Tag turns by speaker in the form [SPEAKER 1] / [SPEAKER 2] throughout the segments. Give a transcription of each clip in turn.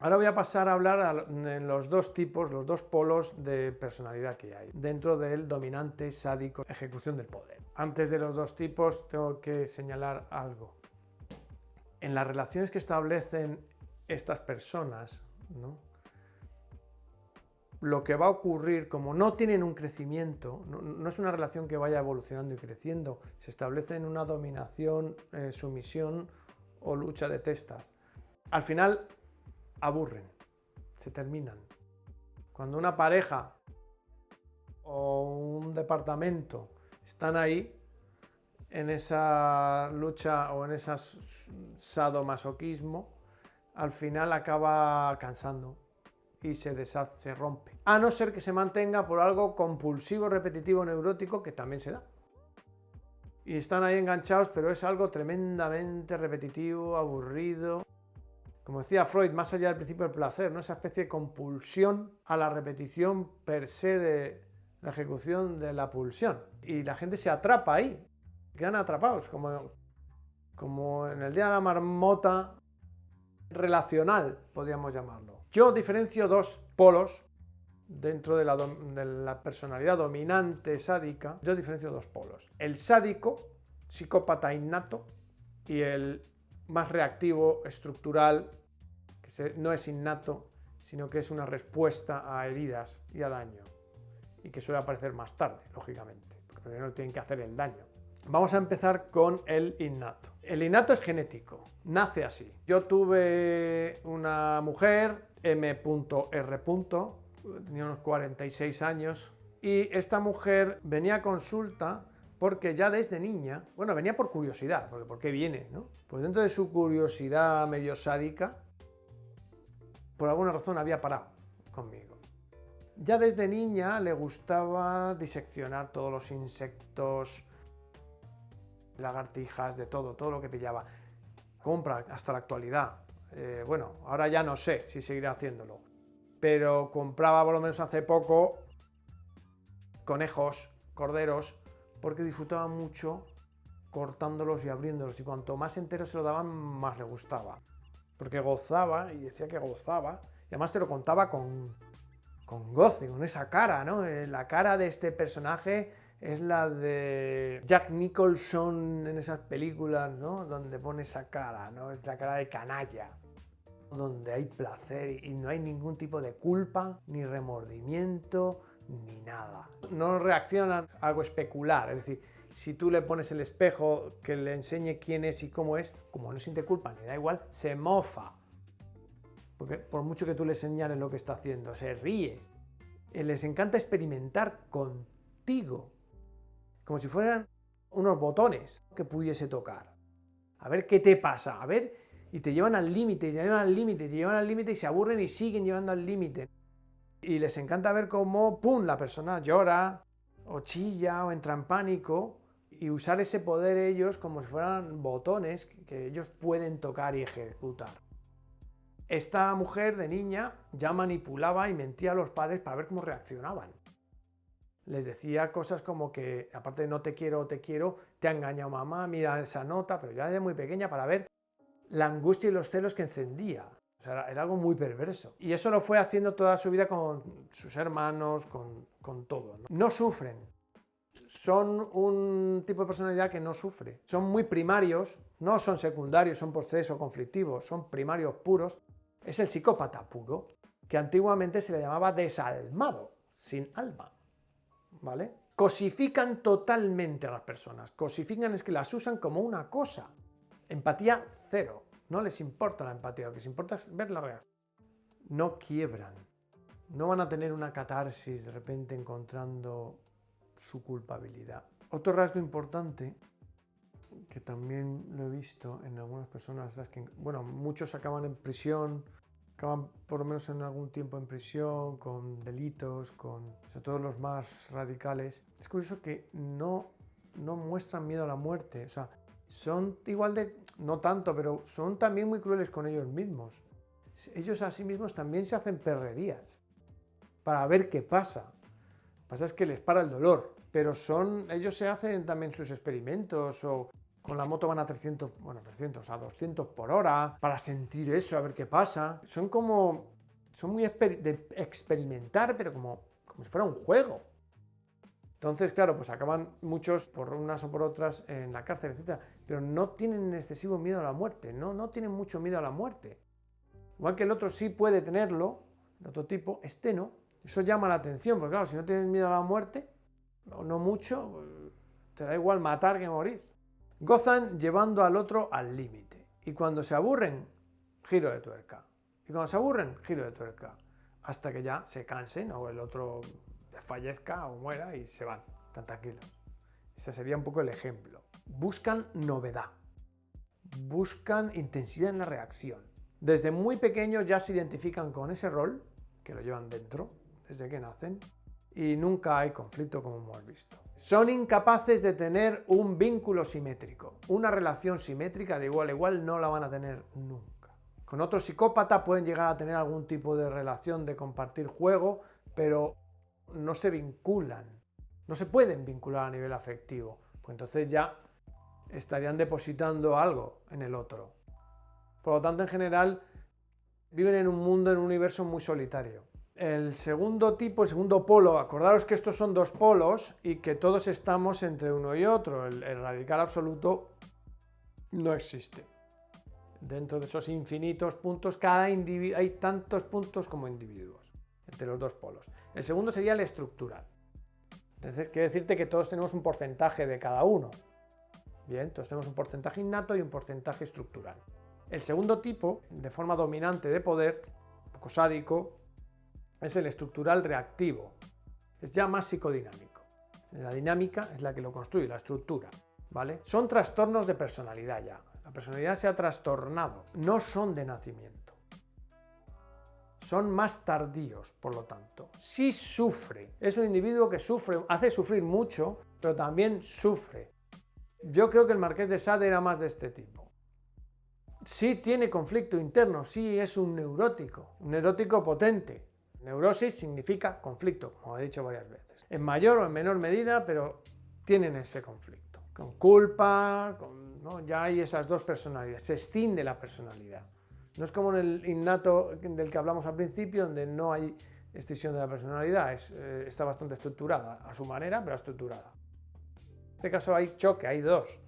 [SPEAKER 1] Ahora voy a pasar a hablar de los dos tipos, los dos polos de personalidad que hay dentro del dominante, sádico, ejecución del poder. Antes de los dos tipos tengo que señalar algo. En las relaciones que establecen estas personas, ¿no?, lo que va a ocurrir, como no tienen un crecimiento, no es una relación que vaya evolucionando y creciendo, se establece en una dominación, sumisión o lucha de testas. Al final aburren, se terminan. Cuando una pareja o un departamento están ahí, en esa lucha o en ese sadomasoquismo, al final acaba cansando y se deshace, se rompe. A no ser que se mantenga por algo compulsivo, repetitivo, neurótico, que también se da. Y están ahí enganchados, pero es algo tremendamente repetitivo, aburrido. Como decía Freud, más allá del principio del placer, ¿no?, esa especie de compulsión a la repetición per se de la ejecución de la pulsión. Y la gente se atrapa ahí, quedan atrapados, como en el día de la marmota relacional, podríamos llamarlo. Yo diferencio dos polos dentro de la personalidad dominante sádica. Yo diferencio dos polos: el sádico, psicópata innato, y el más reactivo, estructural, que no es innato, sino que es una respuesta a heridas y a daño, y que suele aparecer más tarde, lógicamente, porque primero tienen que hacer el daño. Vamos a empezar con el innato. El innato es genético, nace así. Yo tuve una mujer, M.R., tenía unos 46 años, y esta mujer venía a consulta porque ya desde niña, bueno, venía por curiosidad, porque ¿por qué viene, no? Pues dentro de su curiosidad medio sádica, por alguna razón había parado conmigo. Ya desde niña le gustaba diseccionar todos los insectos, lagartijas, de todo lo que pillaba. Compra hasta la actualidad. Bueno, ahora ya no sé si seguirá haciéndolo, pero compraba por lo menos hace poco conejos, corderos, porque disfrutaba mucho cortándolos y abriéndolos, y cuanto más enteros se lo daban, más le gustaba, porque gozaba, y decía que gozaba, y además te lo contaba con goce, con esa cara, ¿no? La cara de este personaje es la de Jack Nicholson en esas películas, ¿no?, donde pone esa cara, ¿no? Es la cara de canalla, donde hay placer y no hay ningún tipo de culpa, ni remordimiento, ni nada. No reaccionan a algo especular, es decir, si tú le pones el espejo que le enseñe quién es y cómo es, como no siente culpa ni da igual, se mofa. Porque por mucho que tú le señales lo que está haciendo, se ríe. Les encanta experimentar contigo, como si fueran unos botones que pudiese tocar. A ver qué te pasa, a ver, y te llevan al límite, y te llevan al límite, y te llevan al límite, y se aburren y siguen llevando al límite. Y les encanta ver cómo, ¡pum!, la persona llora, o chilla, o entra en pánico, y usar ese poder ellos como si fueran botones que ellos pueden tocar y ejecutar. Esta mujer de niña ya manipulaba y mentía a los padres para ver cómo reaccionaban. Les decía cosas como que, aparte de no te quiero, te ha engañado mamá, mira esa nota, pero ya desde muy pequeña, para ver la angustia y los celos que encendía. O sea, era algo muy perverso. Y eso lo fue haciendo toda su vida con sus hermanos, con todo, ¿no? No sufren. Son un tipo de personalidad que no sufre. Son muy primarios, no son secundarios, son procesos conflictivos, son primarios puros. Es el psicópata puro, que antiguamente se le llamaba desalmado, sin alma, ¿vale? Cosifican totalmente a las personas. Cosifican es que las usan como una cosa. Empatía cero. No les importa la empatía, lo que les importa es ver la reacción. No quiebran. No van a tener una catarsis de repente encontrando su culpabilidad. Otro rasgo importante, que también lo he visto en algunas personas, es que, bueno, muchos acaban en prisión, acaban por lo menos en algún tiempo en prisión, con delitos, sobre todo los más radicales. Es curioso que no muestran miedo a la muerte, o sea, son igual de, no tanto, pero son también muy crueles con ellos mismos. Ellos a sí mismos también se hacen perrerías para ver qué pasa. Lo que pasa es que les para el dolor, pero ellos se hacen también sus experimentos, o con la moto van a 300, a 200 por hora, para sentir eso, a ver qué pasa. Son muy de experimentar, pero como si fuera un juego. Entonces, claro, pues acaban muchos por unas o por otras en la cárcel, etc. Pero no tienen excesivo miedo a la muerte, no tienen mucho miedo a la muerte. Igual que el otro sí puede tenerlo, de otro tipo, este no. Eso llama la atención, porque claro, si no tienes miedo a la muerte, no mucho, te da igual matar que morir. Gozan llevando al otro al límite. Y cuando se aburren, giro de tuerca. Y cuando se aburren, giro de tuerca. Hasta que ya se cansen o el otro fallezca o muera y se van, tan tranquilos. Ese sería un poco el ejemplo. Buscan novedad. Buscan intensidad en la reacción. Desde muy pequeños ya se identifican con ese rol, que lo llevan dentro, desde que nacen, y nunca hay conflicto, como hemos visto. Son incapaces de tener un vínculo simétrico. Una relación simétrica de igual a igual no la van a tener nunca. Con otro psicópata pueden llegar a tener algún tipo de relación de compartir juego, pero no se vinculan. No se pueden vincular a nivel afectivo. Pues entonces ya estarían depositando algo en el otro. Por lo tanto, en general, viven en un mundo, en un universo muy solitario. El segundo tipo, el segundo polo, acordaros que estos son dos polos y que todos estamos entre uno y otro. El radical absoluto no existe. Dentro de esos infinitos puntos, hay tantos puntos como individuos entre los dos polos. El segundo sería el estructural. Entonces, quiere decirte que todos tenemos un porcentaje de cada uno. Bien, todos tenemos un porcentaje innato y un porcentaje estructural. El segundo tipo, de forma dominante de poder, un poco sádico, es el estructural reactivo. Es ya más psicodinámico. La dinámica es la que lo construye, la estructura, ¿vale? Son trastornos de personalidad ya. La personalidad se ha trastornado. No son de nacimiento. Son más tardíos, por lo tanto. Sí sufre. Es un individuo que sufre, hace sufrir mucho, pero también sufre. Yo creo que el Marqués de Sade era más de este tipo. Sí tiene conflicto interno, sí es un neurótico potente. Neurosis significa conflicto, como he dicho varias veces. En mayor o en menor medida, pero tienen ese conflicto. Con culpa, ¿no? Ya hay esas dos personalidades, se extiende la personalidad. No es como en el innato del que hablamos al principio, donde no hay extinción de la personalidad, está bastante estructurada, a su manera, pero estructurada. En este caso hay choque, hay dos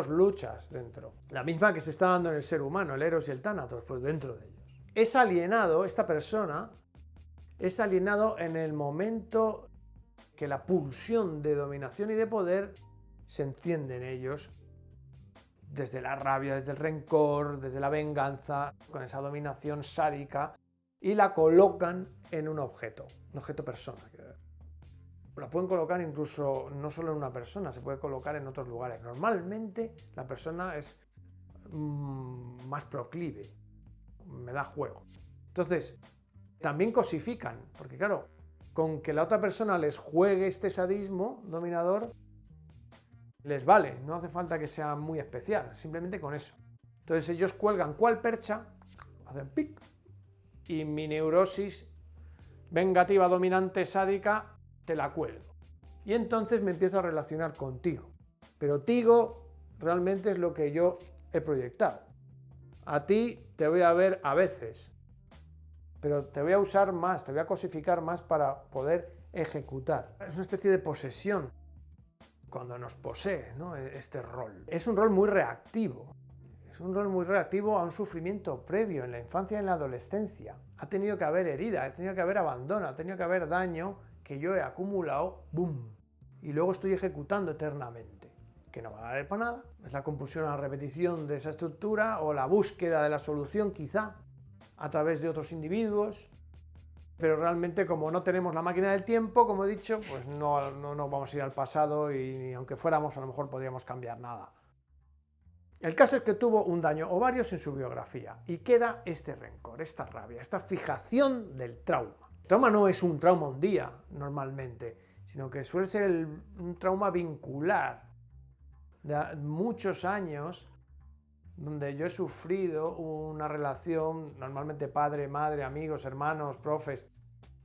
[SPEAKER 1] luchas dentro. La misma que se está dando en el ser humano, el Eros y el Tánatos, pues dentro de ellos. Es alienado, esta persona, es alienado en el momento que la pulsión de dominación y de poder se enciende en ellos, desde la rabia, desde el rencor, desde la venganza, con esa dominación sádica, y la colocan en un objeto persona. La pueden colocar incluso no solo en una persona, se puede colocar en otros lugares. Normalmente la persona es más proclive, me da juego. Entonces, también cosifican, porque claro, con que la otra persona les juegue este sadismo dominador, les vale, no hace falta que sea muy especial, simplemente con eso. Entonces ellos cuelgan cual percha, hacen pic, y mi neurosis vengativa, dominante, sádica, te la cuelgo. Y entonces me empiezo a relacionar contigo. Pero Tigo realmente es lo que yo he proyectado. A ti te voy a ver a veces, pero te voy a usar más, te voy a cosificar más para poder ejecutar. Es una especie de posesión cuando nos posee, ¿no? Este rol. Es un rol muy reactivo. Es un rol muy reactivo a un sufrimiento previo en la infancia y en la adolescencia. Ha tenido que haber herida, ha tenido que haber abandono, ha tenido que haber daño que yo he acumulado, ¡boom! Y luego estoy ejecutando eternamente. Que no va a valer para nada. Es la compulsión a la repetición de esa estructura o la búsqueda de la solución, quizá, a través de otros individuos. Pero realmente, como no tenemos la máquina del tiempo, como he dicho, pues no vamos a ir al pasado y aunque fuéramos, a lo mejor podríamos cambiar nada. El caso es que tuvo un daño o varios en su biografía y queda este rencor, esta rabia, esta fijación del trauma. El trauma no es un trauma un día, normalmente, sino que suele ser un trauma vincular de muchos años, donde yo he sufrido una relación, normalmente padre, madre, amigos, hermanos, profes,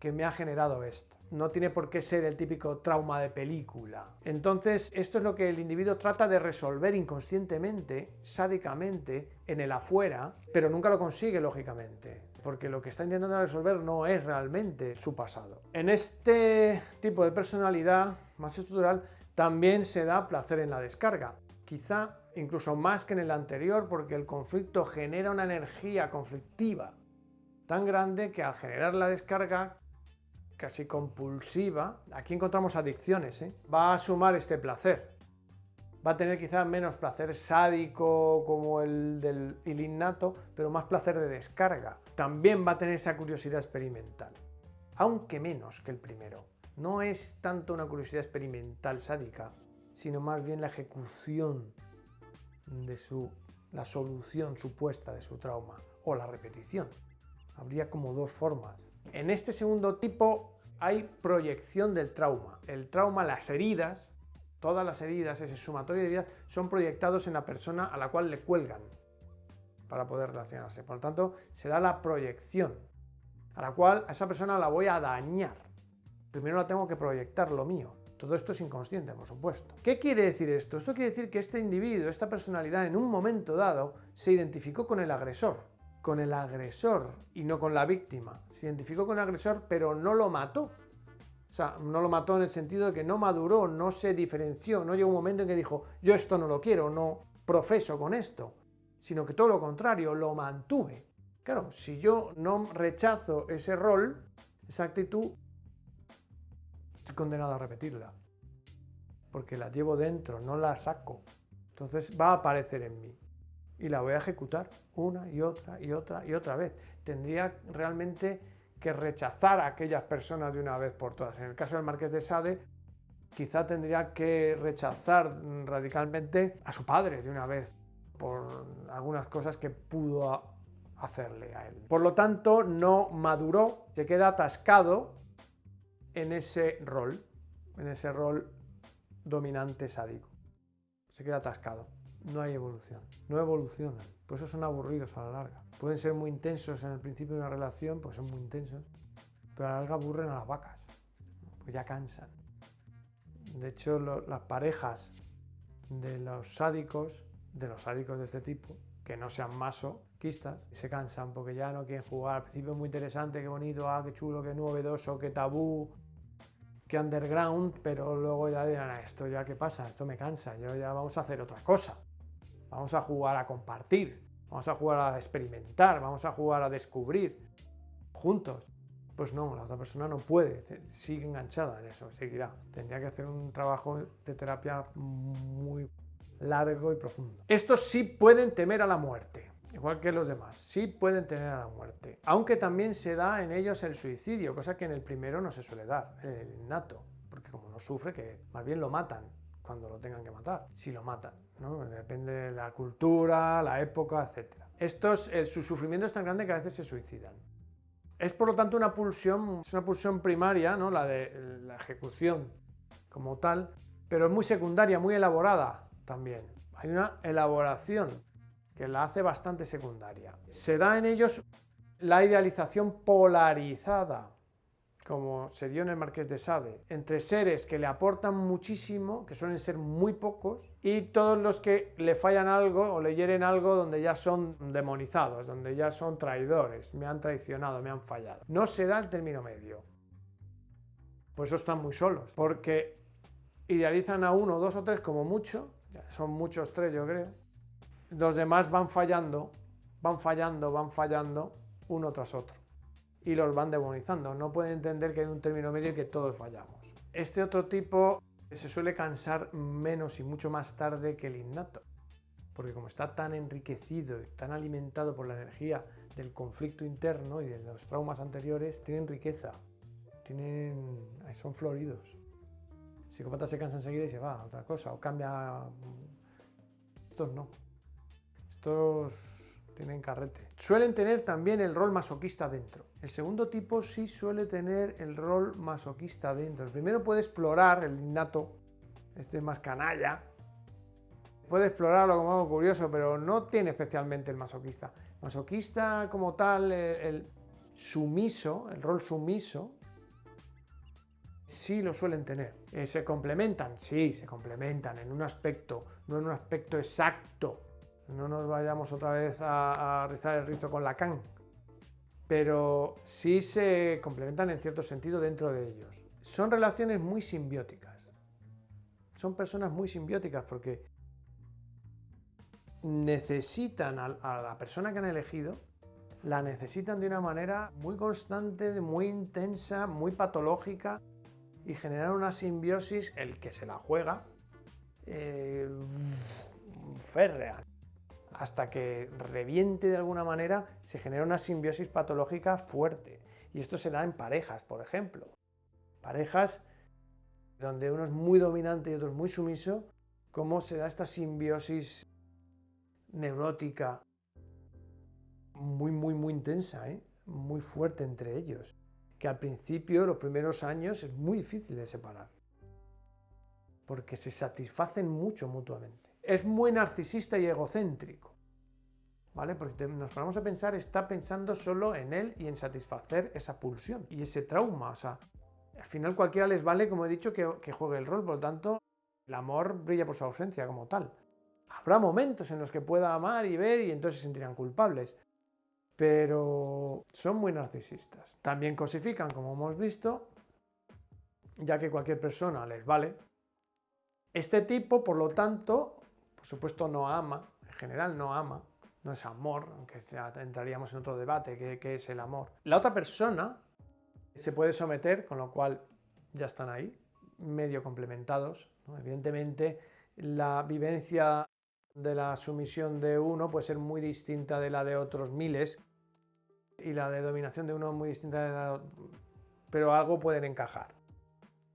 [SPEAKER 1] que me ha generado esto. No tiene por qué ser el típico trauma de película. Entonces, esto es lo que el individuo trata de resolver inconscientemente, sádicamente, en el afuera, pero nunca lo consigue, lógicamente, porque lo que está intentando resolver no es realmente su pasado. En este tipo de personalidad más estructural también se da placer en la descarga. Quizá incluso más que en el anterior, porque el conflicto genera una energía conflictiva tan grande que al generar la descarga casi compulsiva, aquí encontramos adicciones, va a sumar este placer. Va a tener quizás menos placer sádico como el innato, pero más placer de descarga. También va a tener esa curiosidad experimental, aunque menos que el primero. No es tanto una curiosidad experimental sádica, sino más bien la ejecución de la solución supuesta de su trauma o la repetición. Habría como dos formas. En este segundo tipo hay proyección del trauma. El trauma, las heridas, todas las heridas, ese sumatorio de heridas, son proyectados en la persona a la cual le cuelgan para poder relacionarse. Por lo tanto, se da la proyección, a la cual a esa persona la voy a dañar. Primero la tengo que proyectar lo mío. Todo esto es inconsciente, por supuesto. ¿Qué quiere decir esto? Esto quiere decir que este individuo, esta personalidad, en un momento dado, se identificó con el agresor y no con la víctima. Se identificó con el agresor, pero no lo mató. O sea, no lo mató en el sentido de que no maduró, no se diferenció, no llegó un momento en que dijo, yo esto no lo quiero, no profeso con esto, sino que todo lo contrario, lo mantuve. Claro, si yo no rechazo ese rol, esa actitud, estoy condenado a repetirla, porque la llevo dentro, no la saco. Entonces va a aparecer en mí y la voy a ejecutar una y otra y otra y otra vez. Tendría realmente que rechazar a aquellas personas de una vez por todas. En el caso del Marqués de Sade, quizá tendría que rechazar radicalmente a su padre de una vez por algunas cosas que pudo hacerle a él. Por lo tanto, no maduró, se queda atascado en ese rol dominante sádico. Se queda atascado. No hay evolución, no evolucionan. Por eso son aburridos a la larga. Pueden ser muy intensos en el principio de una relación, pues son muy intensos, pero a la larga aburren a las vacas, pues ya cansan. De hecho, las parejas de los sádicos de este tipo, que no sean masoquistas, se cansan porque ya no quieren jugar. Al principio es muy interesante, qué bonito, qué chulo, qué novedoso, qué tabú, qué underground, pero luego ya dirán, esto ya qué pasa, esto me cansa, yo ya vamos a hacer otra cosa. Vamos a jugar a compartir, vamos a jugar a experimentar, vamos a jugar a descubrir juntos. Pues no, la otra persona no puede, sigue enganchada en eso, seguirá. Tendría que hacer un trabajo de terapia muy largo y profundo. Estos sí pueden temer a la muerte, igual que los demás, sí pueden temer a la muerte. Aunque también se da en ellos el suicidio, cosa que en el primero no se suele dar, el innato, porque como no sufre, que más bien lo matan cuando lo tengan que matar, si lo matan, ¿no? Depende de la cultura, la época, etc. Su sufrimiento es tan grande que a veces se suicidan. Es por lo tanto una pulsión primaria, ¿no? La de la ejecución como tal, pero es muy secundaria, muy elaborada también. Hay una elaboración que la hace bastante secundaria. Se da en ellos la idealización polarizada, como se dio en el Marqués de Sade, entre seres que le aportan muchísimo, que suelen ser muy pocos, y todos los que le fallan algo o le hieren algo donde ya son demonizados, donde ya son traidores, me han traicionado, me han fallado. No se da el término medio. Por eso están muy solos, porque idealizan a uno, dos o tres como mucho, son muchos tres yo creo, los demás van fallando uno tras otro. Y los van demonizando, no pueden entender que hay un término medio y que todos fallamos. Este otro tipo se suele cansar menos y mucho más tarde que el innato, porque como está tan enriquecido y tan alimentado por la energía del conflicto interno y de los traumas anteriores, tienen riqueza, son floridos. El psicópata se cansa enseguida y se va a otra cosa, o cambia. Estos no. Estos tienen carrete. Suelen tener también el rol masoquista dentro. El segundo tipo sí suele tener el rol masoquista dentro. El primero puede explorar, el innato, este es más canalla, puede explorarlo como algo curioso, pero no tiene especialmente el masoquista. Masoquista como tal, el sumiso, el rol sumiso, Sí lo suelen tener. ¿Se complementan? Sí, se complementan en un aspecto, no en un aspecto exacto. No nos vayamos otra vez a rizar el rizo con Lacan. Pero sí se complementan en cierto sentido dentro de ellos. Son relaciones muy simbióticas. Son personas muy simbióticas porque necesitan a la persona que han elegido, la necesitan de una manera muy constante, muy intensa, muy patológica, y generar una simbiosis, el que se la juega, férrea. Hasta que reviente de alguna manera, se genera una simbiosis patológica fuerte. Y esto se da en parejas, por ejemplo. Parejas donde uno es muy dominante y otro es muy sumiso, cómo se da esta simbiosis neurótica muy intensa, muy fuerte entre ellos, que al principio, los primeros años, es muy difícil de separar, porque se satisfacen mucho mutuamente. Es muy narcisista y egocéntrico, ¿vale? Porque nos ponemos a pensar, está pensando solo en él y en satisfacer esa pulsión y ese trauma. O sea, al final cualquiera les vale, como he dicho, que juegue el rol. Por lo tanto, el amor brilla por su ausencia como tal. Habrá momentos en los que pueda amar y ver y entonces se sentirán culpables, pero son muy narcisistas. También cosifican, como hemos visto, ya que cualquier persona les vale. Este tipo, por lo tanto, por supuesto no ama, en general no ama, no es amor, aunque ya entraríamos en otro debate, ¿qué es el amor? La otra persona se puede someter, con lo cual ya están ahí, medio complementados, ¿no? Evidentemente, la vivencia de la sumisión de uno puede ser muy distinta de la de otros miles, y la de dominación de uno muy distinta de la... pero algo pueden encajar.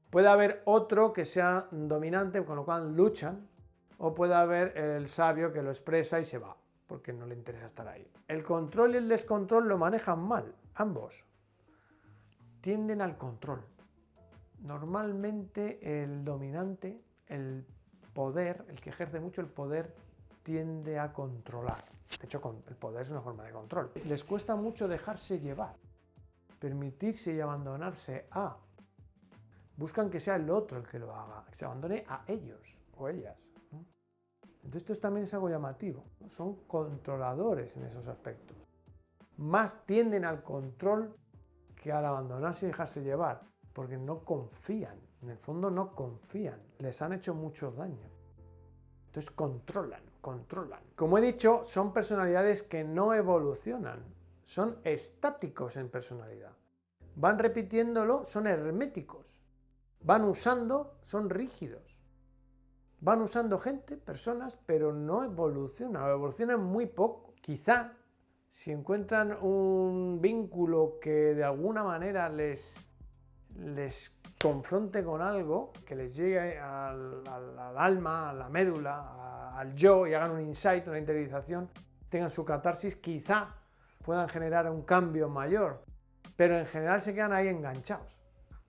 [SPEAKER 1] Puede haber otro que sea dominante, con lo cual luchan, o puede haber el sabio que lo expresa y se va, porque no le interesa estar ahí. El control y el descontrol lo manejan mal, ambos. Tienden al control. Normalmente el dominante, el poder, el que ejerce mucho el poder, tiende a controlar. De hecho, el poder es una forma de control. Les cuesta mucho dejarse llevar, permitirse y abandonarse a. Buscan que sea el otro el que lo haga, que se abandone a ellos o ellas, ¿no? Entonces esto también es algo llamativo, ¿no? Son controladores en esos aspectos. Más tienden al control que al abandonarse y dejarse llevar, porque no confían, en el fondo no confían, les han hecho mucho daño. Entonces controlan. Como he dicho, son personalidades que no evolucionan, son estáticos en personalidad. Van repitiéndolo, son herméticos. Van usando, son rígidos. Van usando gente, personas, pero no evolucionan, o evolucionan muy poco. Quizá, si encuentran un vínculo que de alguna manera les confronte con algo, que les llegue al alma, a la médula, al yo, y hagan un insight, una interiorización, tengan su catarsis, quizá puedan generar un cambio mayor, pero en general se quedan ahí enganchados,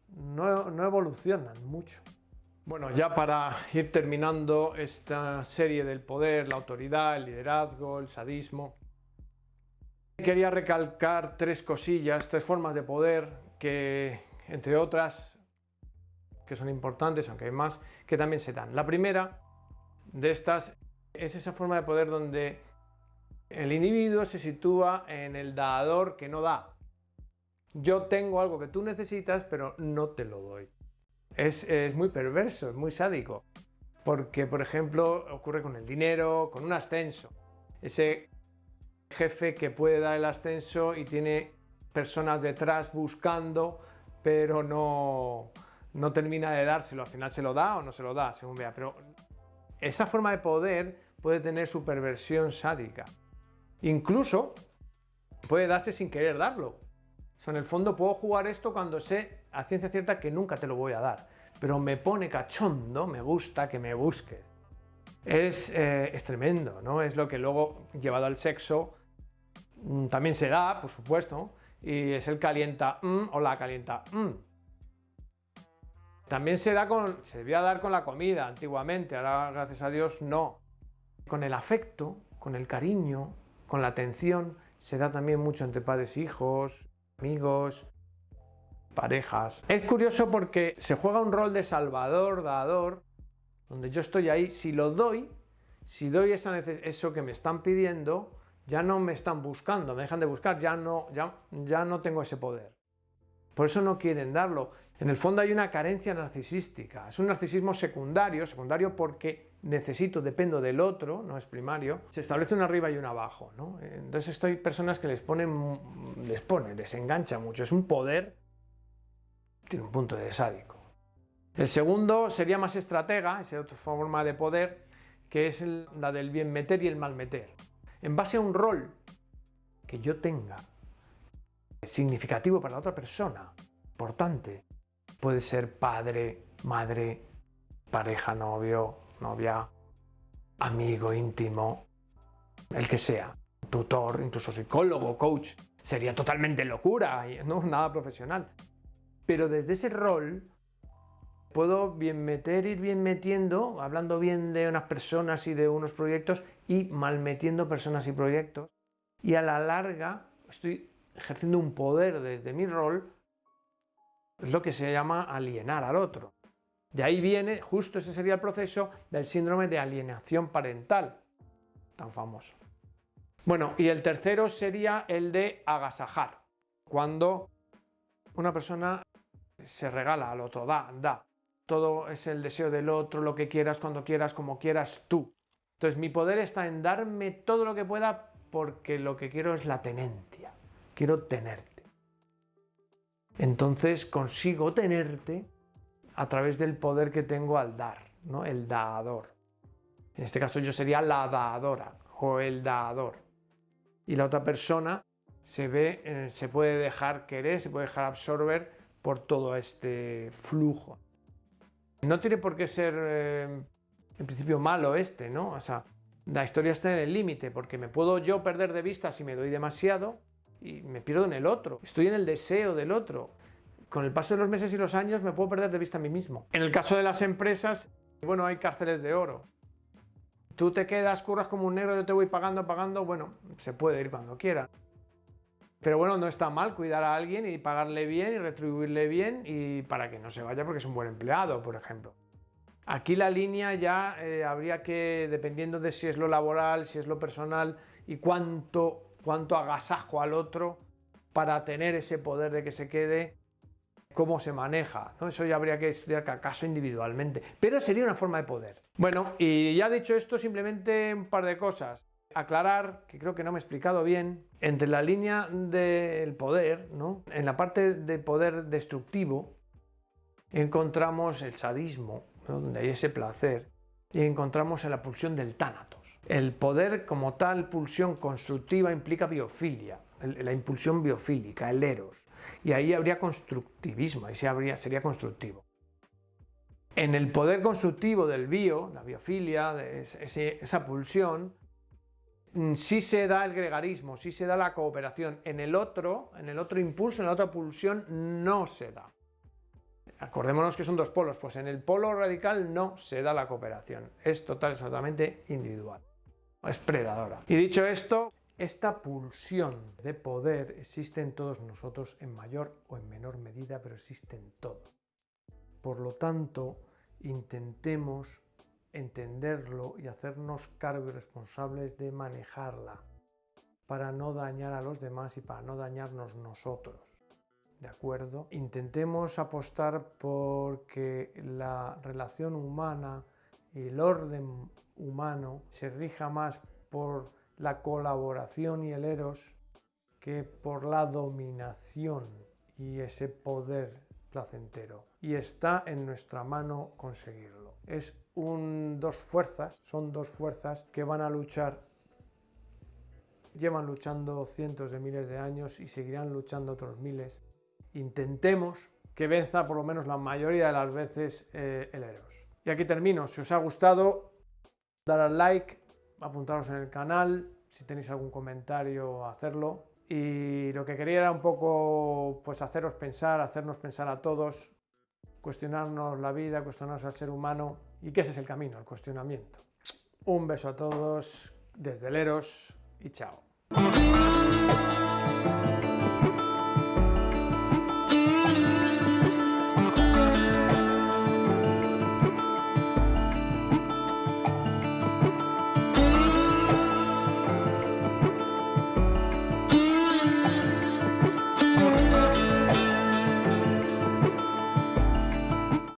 [SPEAKER 1] no evolucionan mucho. Bueno, ya para ir terminando esta serie del poder, la autoridad, el liderazgo, el sadismo, quería recalcar tres cosillas, tres formas de poder que, entre otras, que son importantes, aunque hay más, que también se dan. La primera de estas es esa forma de poder donde el individuo se sitúa en el dador que no da. Yo tengo algo que tú necesitas, pero no te lo doy. Es muy perverso, es muy sádico, porque, por ejemplo, ocurre con el dinero, con un ascenso. Ese jefe que puede dar el ascenso y tiene personas detrás buscando, pero no termina de dárselo. Al final se lo da o no se lo da, según vea. Pero esa forma de poder puede tener su perversión sádica. Incluso puede darse sin querer darlo. O sea, en el fondo puedo jugar esto cuando sé a ciencia cierta que nunca te lo voy a dar. Pero me pone cachondo, me gusta que me busques. Es tremendo, ¿no? Es lo que luego, llevado al sexo, también se da, por supuesto, y es el calienta o la calienta. También se debía dar con la comida antiguamente, ahora gracias a Dios no. Con el afecto, con el cariño, con la atención, se da también mucho entre padres e hijos, amigos. parejas. Es curioso porque se juega un rol de salvador, dador, donde yo estoy ahí. Si lo doy, si doy eso que me están pidiendo, ya no me están buscando, me dejan de buscar, ya no tengo ese poder. Por eso no quieren darlo. En el fondo hay una carencia narcisística. Es un narcisismo secundario porque dependo del otro, no es primario. Se establece un arriba y un abajo, ¿no? Entonces hay personas que les engancha mucho. Es un poder, tiene un punto de sádico. El segundo sería más estratega, esa otra forma de poder, que es la del bien meter y el mal meter. En base a un rol que yo tenga, significativo para la otra persona, importante, puede ser padre, madre, pareja, novio, novia, amigo íntimo, el que sea, tutor, incluso psicólogo, coach. Sería totalmente locura, no nada profesional. Pero desde ese rol puedo ir bien metiendo, hablando bien de unas personas y de unos proyectos y mal metiendo personas y proyectos. Y a la larga estoy ejerciendo un poder desde mi rol, es lo que se llama alienar al otro. De ahí viene, justo ese sería el proceso del síndrome de alienación parental, tan famoso. Bueno, y el tercero sería el de agasajar, cuando una persona se regala al otro, da. Todo es el deseo del otro, lo que quieras, cuando quieras, como quieras tú. Entonces mi poder está en darme todo lo que pueda porque lo que quiero es la tenencia, quiero tenerte. Entonces consigo tenerte a través del poder que tengo al dar, ¿no? El dador. En este caso yo sería la dadora o el dador. Y la otra persona se puede dejar querer, se puede dejar absorber por todo este flujo. No tiene por qué ser en principio malo ¿no? O sea, la historia está en el límite, porque me puedo yo perder de vista si me doy demasiado y me pierdo en el otro. Estoy en el deseo del otro. Con el paso de los meses y los años me puedo perder de vista a mí mismo. En el caso de las empresas, bueno, hay cárceles de oro. Tú te quedas, curras como un negro, yo te voy pagando, bueno, se puede ir cuando quiera. Pero bueno, no está mal cuidar a alguien y pagarle bien y retribuirle bien y para que no se vaya porque es un buen empleado, por ejemplo. Aquí la línea ya habría que, dependiendo de si es lo laboral, si es lo personal y cuánto agasajo al otro para tener ese poder de que se quede, cómo se maneja, ¿no? Eso ya habría que estudiar cada caso individualmente, pero sería una forma de poder. Bueno, y ya dicho esto, simplemente un par de cosas. Aclarar, que creo que no me he explicado bien, entre la línea del poder, ¿no? En la parte de poder destructivo encontramos el sadismo, ¿no? Donde hay ese placer, y encontramos la pulsión del tánatos. El poder como tal, pulsión constructiva, implica biofilia, la impulsión biofílica, el eros, y ahí habría constructivismo, ahí sería constructivo. En el poder constructivo del la biofilia, esa pulsión, sí se da el gregarismo, sí se da la cooperación. En el otro impulso, en la otra pulsión, no se da. Acordémonos que son dos polos, pues en el polo radical no se da la cooperación. Es totalmente individual. Es predadora. Y dicho esto, esta pulsión de poder existe en todos nosotros en mayor o en menor medida, pero existe en todo. Por lo tanto, intentemos entenderlo y hacernos cargo y responsables de manejarla para no dañar a los demás y para no dañarnos nosotros. ¿De acuerdo? Intentemos apostar por que la relación humana y el orden humano se rija más por la colaboración y el eros que por la dominación y ese poder placentero. Y está en nuestra mano conseguirlo. Son dos fuerzas que van a luchar, llevan luchando cientos de miles de años y seguirán luchando otros miles. Intentemos que venza por lo menos la mayoría de las veces el eros. Y aquí termino. Si os ha gustado, dar al like, apuntaros en el canal, si tenéis algún comentario, hacerlo. Y lo que quería era un poco pues hacernos pensar a todos, cuestionarnos la vida, cuestionarnos al ser humano, y que ese es el camino, el cuestionamiento. Un beso a todos desde el eros y chao.